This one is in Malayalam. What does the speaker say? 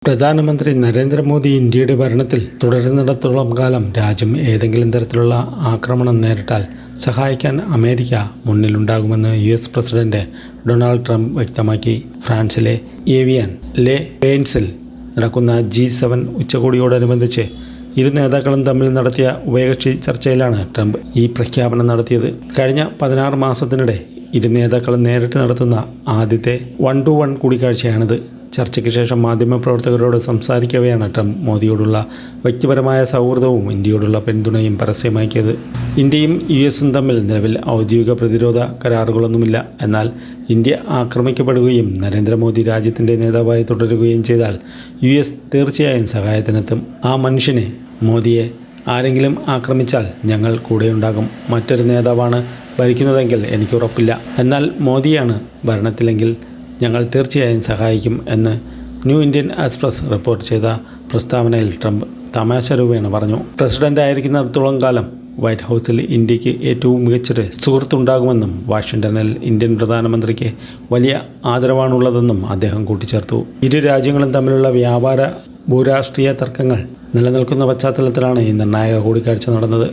പ്രധാനമന്ത്രി നരേന്ദ്രമോദി ഇന്ത്യയുടെ ഭരണത്തിൽ തുടരുന്നിടത്തോളം കാലം രാജ്യം ഏതെങ്കിലും തരത്തിലുള്ള ആക്രമണം നേരിട്ടാൽ സഹായിക്കാൻ അമേരിക്ക മുന്നിലുണ്ടാകുമെന്ന് യുഎസ് പ്രസിഡന്റ് ഡൊണാൾഡ് ട്രംപ് വ്യക്തമാക്കി. ഫ്രാൻസിലെ ഏവിയാൻ ലെ പെയിൻസിൽ നടക്കുന്ന G7 ഉച്ചകോടിയോടനുബന്ധിച്ച് ഇരു നേതാക്കളും തമ്മിൽ നടത്തിയ ഉഭയകക്ഷി ചർച്ചയിലാണ് ട്രംപ് ഈ പ്രഖ്യാപനം നടത്തിയത്. കഴിഞ്ഞ 16 മാസത്തിനിടെ ഇരു നേതാക്കളും നേരിട്ട് നടത്തുന്ന ആദ്യത്തെ 1-to-1 കൂടിക്കാഴ്ചയാണിത്. ചർച്ചയ്ക്ക് ശേഷം മാധ്യമപ്രവർത്തകരോട് സംസാരിക്കവെയാണ് ട്രംപ് മോദിയോടുള്ള വ്യക്തിപരമായ സൗഹൃദവും ഇന്ത്യയോടുള്ള പിന്തുണയും പരസ്യമാക്കിയത്. ഇന്ത്യയും യുഎസും തമ്മിൽ നിലവിൽ ഔദ്യോഗിക പ്രതിരോധ കരാറുകളൊന്നുമില്ല. എന്നാൽ ഇന്ത്യ ആക്രമിക്കപ്പെടുകയും നരേന്ദ്രമോദി രാജ്യത്തിൻ്റെ നേതാവായി തുടരുകയും ചെയ്താൽ യുഎസ് തീർച്ചയായും സഹായത്തിനെത്തും. ആ മനുഷ്യനെ, മോദിയെ ആരെങ്കിലും ആക്രമിച്ചാൽ ഞങ്ങൾ കൂടെയുണ്ടാകും. മറ്റൊരു നേതാവാണ് ഭരിക്കുന്നതെങ്കിൽ എനിക്കുറപ്പില്ല. എന്നാൽ മോദിയാണ് ഭരണത്തിലെങ്കിൽ ഞങ്ങൾ തീർച്ചയായും സഹായിക്കും എന്ന് ന്യൂ ഇന്ത്യൻ എക്സ്പ്രസ് റിപ്പോർട്ട് ചെയ്ത പ്രസ്താവനയിൽ ട്രംപ് തമാശ രൂപേണ പറഞ്ഞു. പ്രസിഡന്റ് ആയിരിക്കുന്നിടത്തോളം കാലം വൈറ്റ് ഹൗസിൽ ഇന്ത്യക്ക് ഏറ്റവും മികച്ചൊരു സുഹൃത്തുണ്ടാകുമെന്നും വാഷിംഗ്ടണിൽ ഇന്ത്യൻ പ്രധാനമന്ത്രിക്ക് വലിയ ആദരവാണുള്ളതെന്നും അദ്ദേഹം കൂട്ടിച്ചേർത്തു. ഇരു രാജ്യങ്ങളും തമ്മിലുള്ള വ്യാപാര ഭൂരാഷ്ട്രീയ തർക്കങ്ങൾ നിലനിൽക്കുന്ന പശ്ചാത്തലത്തിലാണ് ഈ നിർണായക കൂടിക്കാഴ്ച നടന്നത്.